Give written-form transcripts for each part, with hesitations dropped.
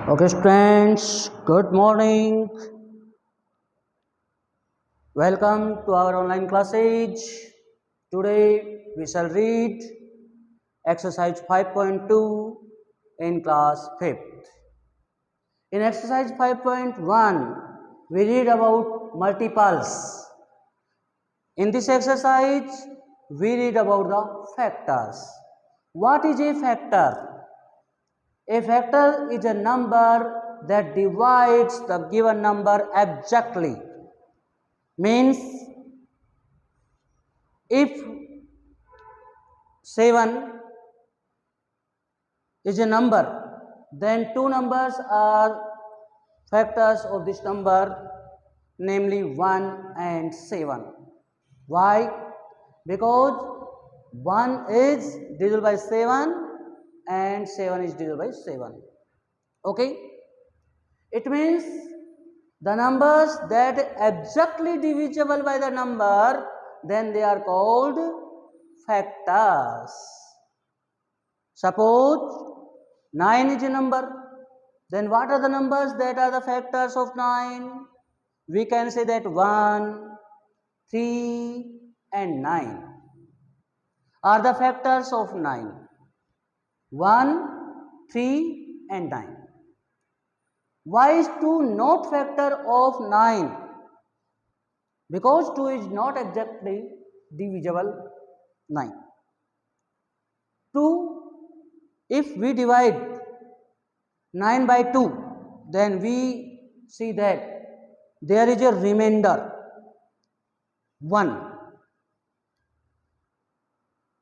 Okay, students, good morning. Welcome to our online classes. Today we shall read exercise 5.2 in class 5th. In exercise 5.1, we read about multiples. In this exercise, we read about the factors. What is a factor? A factor is a number that divides the given number exactly. Means if 7 is a number, then two numbers are factors of this number, namely 1 and 7. Why? Because 1 is divisible by 7 and 7 is divisible by 7. Okay? It means the numbers that exactly divisible by the number, then they are called factors. Suppose 9 is a number, then what are the numbers that are the factors of 9? We can say that 1, 3 and 9 are the factors of 9. 1, 3 and 9. Why is 2 not factor of 9? Because 2 is not exactly divisible 9. 2, if we divide 9 by 2, then we see that there is a remainder 1.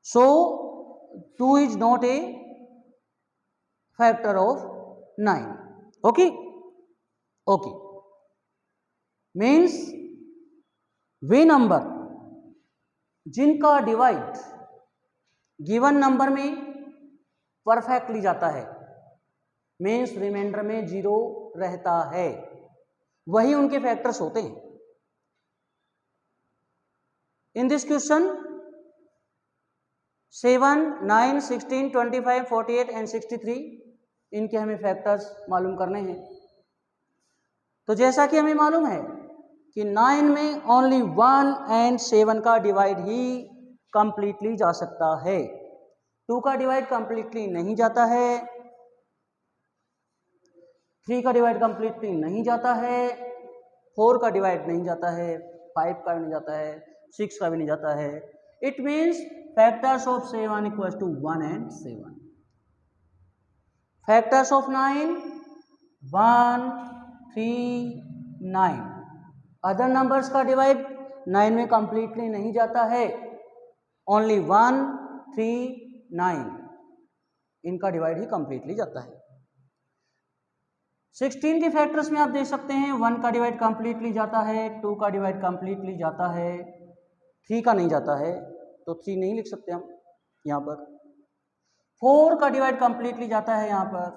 So 2 is not a factor of 9. Okay? Okay. Means way number जिनका divide given number में perfectly जाता है, means remainder में 0 रहता है, वही उनके factors होते हैं. इन दिस क्वेश्चन 7, 9, 16, 25, 48 एंड 63 इनके हमें फैक्टर्स मालूम करने हैं. तो जैसा कि हमें मालूम है कि 9 में ओनली 1 एंड 7 का डिवाइड ही कंप्लीटली जा सकता है. 2 का डिवाइड कंप्लीटली नहीं जाता है, 3 का डिवाइड कंप्लीटली नहीं जाता है, 4 का डिवाइड नहीं जाता है, 5 का भी नहीं जाता है, 6 का भी नहीं जाता है. It means factors of 7 equals to 1 and 7. Factors of 9 1, 3, 9. Other numbers का डिवाइड 9 में कंप्लीटली नहीं जाता है, ओनली 1, 3, 9 इनका डिवाइड ही कंप्लीटली जाता है. 16 के फैक्टर्स में आप देख सकते हैं 1 का डिवाइड कंप्लीटली जाता है, 2 का डिवाइड कंप्लीटली जाता है, 3 का नहीं जाता है, तो 3 नहीं लिख सकते हम यहाँ पर. 4 का डिवाइड कंप्लीटली जाता है यहाँ पर,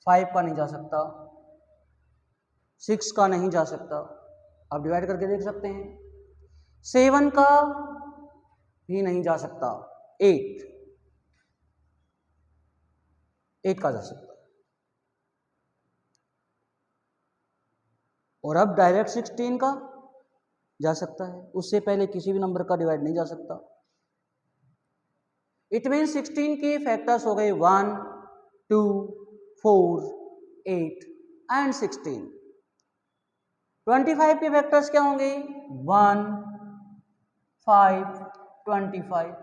5 का नहीं जा सकता, 6 का नहीं जा सकता. आप डिवाइड करके देख सकते हैं. 7 का भी नहीं जा सकता, 8 का जा सकता. और अब डायरेक्ट 16 का जा सकता है, उससे पहले किसी भी नंबर का डिवाइड नहीं जा सकता. इट मीन 16 के फैक्टर्स हो गए 1, 2, 4, 8 एंड 16. 25 के फैक्टर्स क्या होंगे? 1, 5, 25.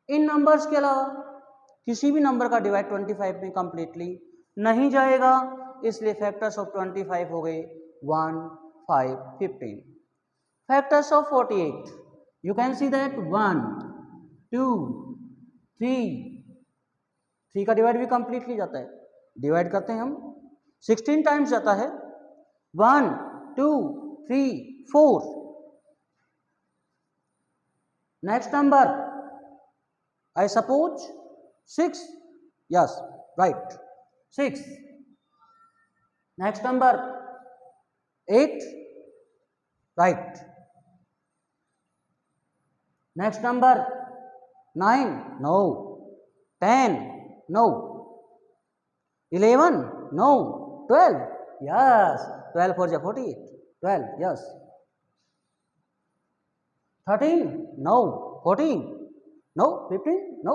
इन नंबर्स के अलावा किसी भी नंबर का डिवाइड 25 में कंप्लीटली नहीं जाएगा, इसलिए फैक्टर्स ऑफ 25 हो गए 1, 5, 15. Factors of 48, you can see that 1, 2, 3 का डिवाइड भी कंप्लीटली जाता है. डिवाइड करते हैं हम 16 टाइम्स जाता है, 1, 2, 3, 4. Next number I suppose 6. Yes, right, 6. Next number 8. Right. Next number 9. No. 10. No. 11? No. 12? Yes. 12 4 ja 48. 12, yes. 13? No. 14? No. 15? No.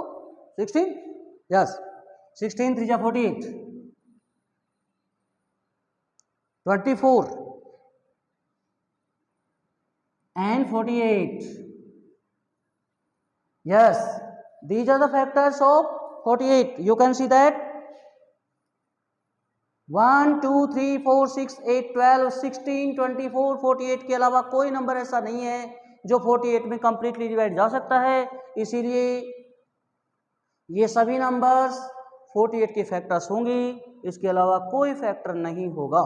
16? Yes. 16 3 ja 48. 24 and 48. Yes, these are the factors of 48. You can see that 1 2 3 4 6 8 12 16 24 48 के अलावा कोई number ऐसा नहीं है जो 48 में completely divide जा सकता है। इसीलिए ये सभी नंबर्स 48 के फैक्टर्स होंगे, इसके अलावा कोई फैक्टर नहीं होगा।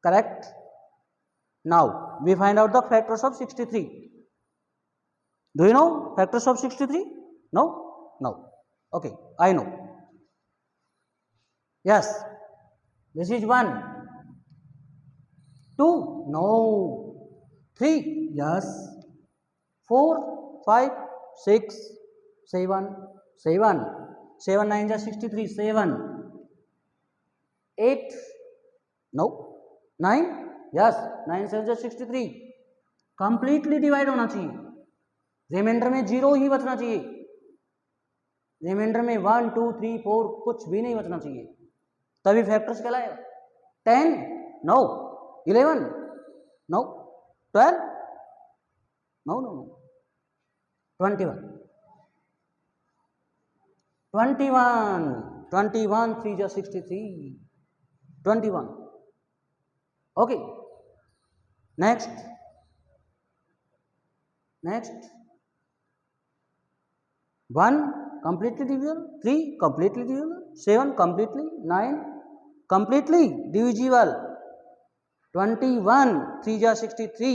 Correct. Now we find out the factors of 63। Do you know factors of 63? No? No. Okay, I know. Yes. This is 1. 2? No. 3? Yes. 4, 5, 6, 7, 7. 7 9 is 63, 7. 8? No. 9? Yes. 9 7 is 63. Completely divide होना चाहिए, reminder में 0 ही बचना चाहिए। Reminder में 1 2 3 4 कुछ भी नहीं बचना चाहिए, तभी फैक्टर्स कहलाएगा। 10? No. 11? No. 12? No no no. 21? 21 21 3 जा 63, 21। Okay, next 1 completely divisible, 3 completely divisible, 7 completely, 9 completely divisible, 21 3 ja 63,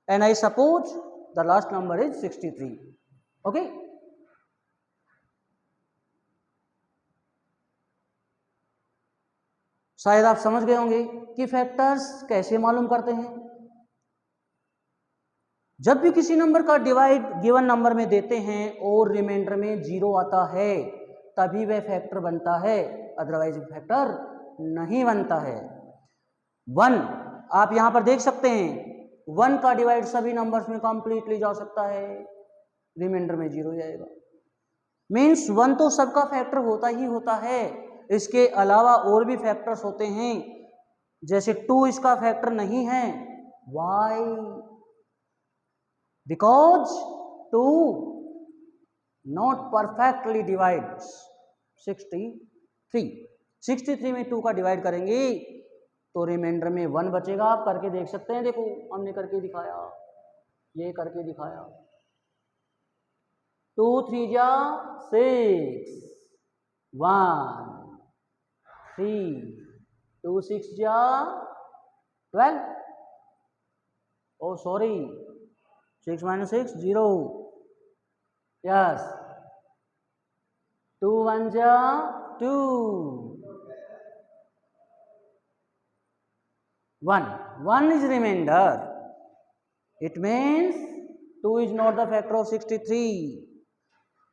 and I suppose the last number is 63. Okay, शायद आप समझ गए होंगे कि फैक्टर्स कैसे मालूम करते हैं। जब भी किसी नंबर का डिवाइड गिवन नंबर में देते हैं और रिमाइंडर में 0 आता है तभी वह फैक्टर बनता है, अदरवाइज फैक्टर नहीं बनता है। 1 आप यहां पर देख सकते हैं, 1 का डिवाइड सभी नंबर्स में कंप्लीटली जा सकता है, रिमाइंडर में 0 जाएगा। मीन्स 1 तो सबका फैक्टर होता ही होता है, इसके अलावा और भी फैक्टर्स होते हैं, जैसे 2 इसका फैक्टर नहीं है। Y? Because 2 not perfectly divides 63। 63 में 2 का डिवाइड करेंगे तो रिमाइंडर में 1 बचेगा। आप करके देख सकते हैं, देखो हमने करके दिखाया, ये करके दिखाया। 2 3 जा 6, 1 3, 2 6 जा 12, oh sorry 6 minus 6 0, yes, 2 1 ja 2, 1 is remainder, it means 2 is not the factor of 63।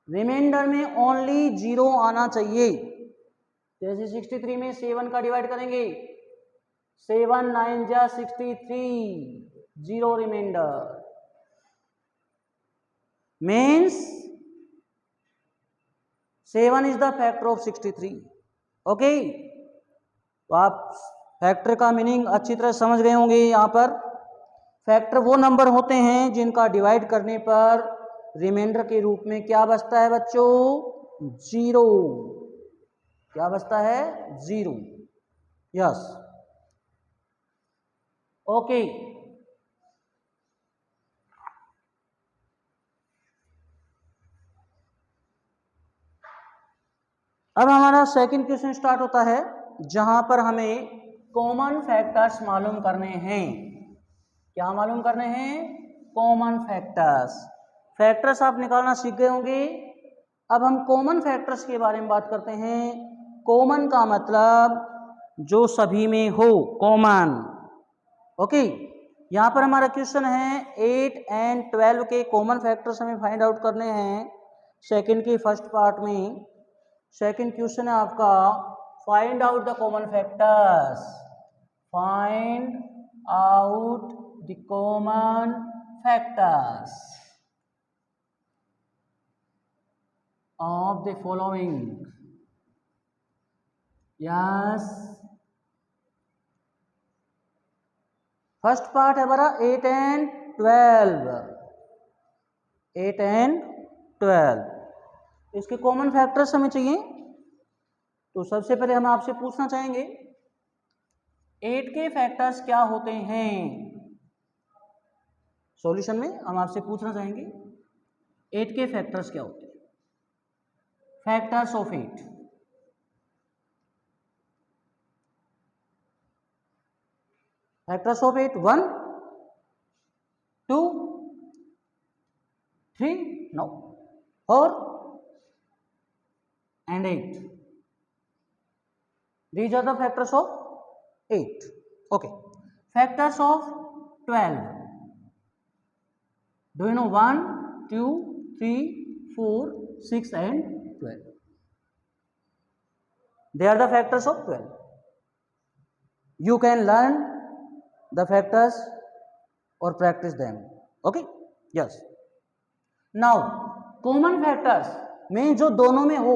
Reminder में ओनली 0 आना चाहिए। जैसे 63 में 7 का डिवाइड करेंगे, 7 9 जा 63, 0 reminder, means 7 is the factor of 63। Okay, तो आप फैक्टर का मीनिंग अच्छी तरह समझ गए होंगे। यहाँ पर फैक्टर वो नंबर होते हैं जिनका डिवाइड करने पर रिमाइंडर के रूप में क्या बचता है बच्चों? 0। क्या बचता है? 0। Yes, okay. अब हमारा सेकंड क्वेश्चन स्टार्ट होता है, जहां पर हमें कॉमन फैक्टर्स मालूम करने हैं। क्या मालूम करने हैं? Common factors. फैक्टर्स आप निकालना सीख गए होंगे। अब हम कॉमन फैक्टर्स के बारे में बात करते हैं। कॉमन का मतलब जो सभी में हो, कॉमन। ओके, यहाँ पर हमारा क्वेश्चन है 8 एंड 12 के कॉमन फैक्टर्स हमें फाइंड आउट करने हैं। सेकंड के फर्स्ट पार्ट में सेकंड क्वेश्चन है आपका Find out the common factors. Find out the common factors of the following. Yes. First part है हमारा 8 and 12. 8 and 12. इसके कॉमन फैक्टर्स हमें चाहिए. तो सबसे पहले हम आपसे पूछना चाहेंगे 8 के फैक्टर्स क्या होते हैं. सॉल्यूशन में हम आपसे पूछना चाहेंगे 8 के फैक्टर्स क्या होते हैं. Factors of 8. Factors of 8 1 2 3 no 4 and 8. These are the factors of 8. Okay. Factors of 12. Do you know 1 2 3 4 6 and 12? They are the factors of 12. You can learn the factors or practice them. Okay? Yes. Now common factors में जो दोनों में हो,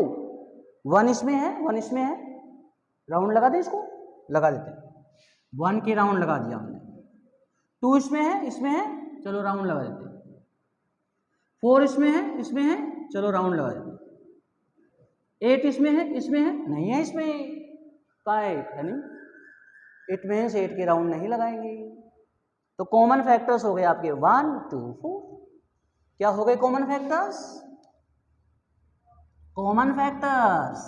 1 इसमें है 1 इसमें है, round लगा दे, इसको लगा देते हैं. 1 के राउंड लगा दिया हमने. 2 इसमें है, चलो राउंड लगा देते हैं. 4 इसमें है, चलो राउंड लगा देते हैं. 8 इसमें है, नहीं है इसमें, कहाँ है नहीं. इट मीन्स 8 के राउंड नहीं लगाएंगे. तो कॉमन फैक्टर्स हो गए आपके 1 2 4. क्या हो गए common factors? Common factors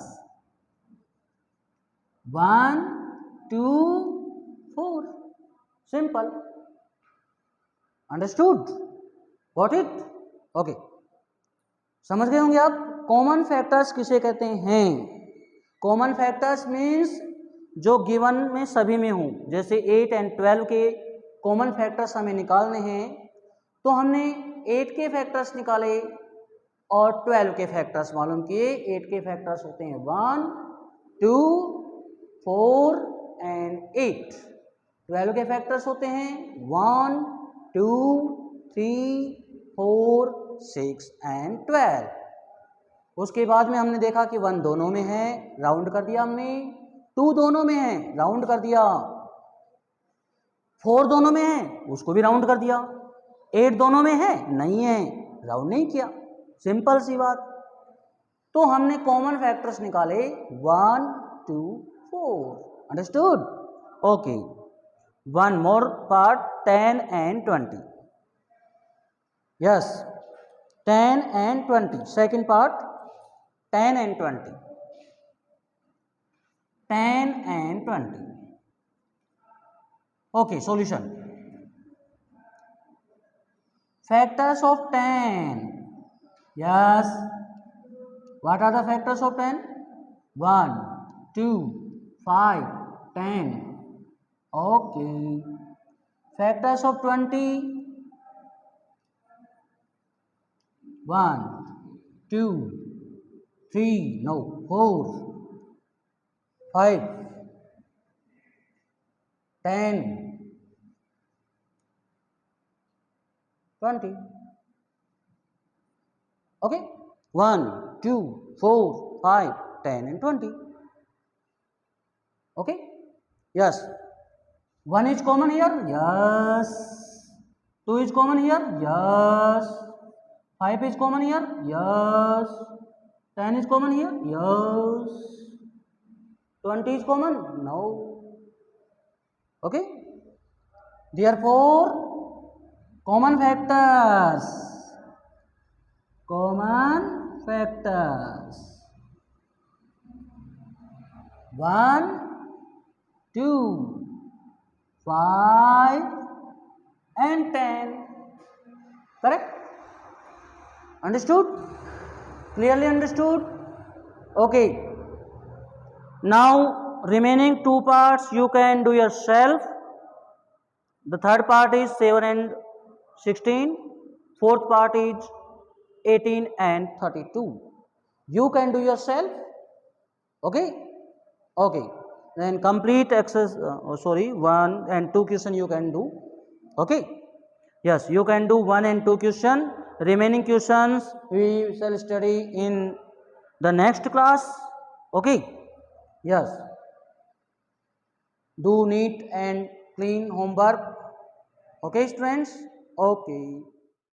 1 2 4. Simple. Understood? Got it? Okay. समझ गए होंगे आप कॉमन फैक्टर्स किसे कहते हैं. कॉमन फैक्टर्स मीन्स जो गिवन में सभी में हो. जैसे 8 and 12 के कॉमन फैक्टर्स हमें निकालने हैं, तो हमने 8 के फैक्टर्स निकाले और 12 के फैक्टर्स मालूम किए. 8 के फैक्टर्स होते हैं 1 2 4 and 8. 12 के फैक्टर्स होते हैं 1 2 3 4 6 and 12. उसके बाद में हमने देखा कि 1 दोनों में है, राउंड कर दिया हमने. 2 दोनों में है, राउंड कर दिया. 4 दोनों में है, उसको भी राउंड कर दिया. 8 दोनों में है, नहीं है, राउंड नहीं किया. सिंपल सी बात. तो हमने कॉमन फैक्टर्स निकाले 1 2 4. Understood? Okay. One more part 10 and 20. Yes, 10 and 20. Second part 10 and 20. 10 and 20. Okay, solution. Factors of 10. Yes. What are the factors of 10? 1 2 5 10. Okay. Factors of 20. 1 2 3 no 4 5 10 20. Okay, 1 2 4 5 10 and 20. Okay, yes. 1 is common here, yes. 2 is common here, yes. 5 is common here, yes. 10 is common here, yes. 20 is common, no. Okay, therefore common factors 1 2 5 and 10. Correct? Understood? Clearly understood? Okay. Now remaining 2 parts you can do yourself. The third part is 7 and 16. Fourth part is 18 and 32. You can do yourself. Okay? Okay, then complete exercise, sorry, 1 and 2 question you can do. Okay, yes, you can do 1 and 2 question. Remaining questions we shall study in the next class. Okay, yes, do neat and clean homework. Okay, students. Okay.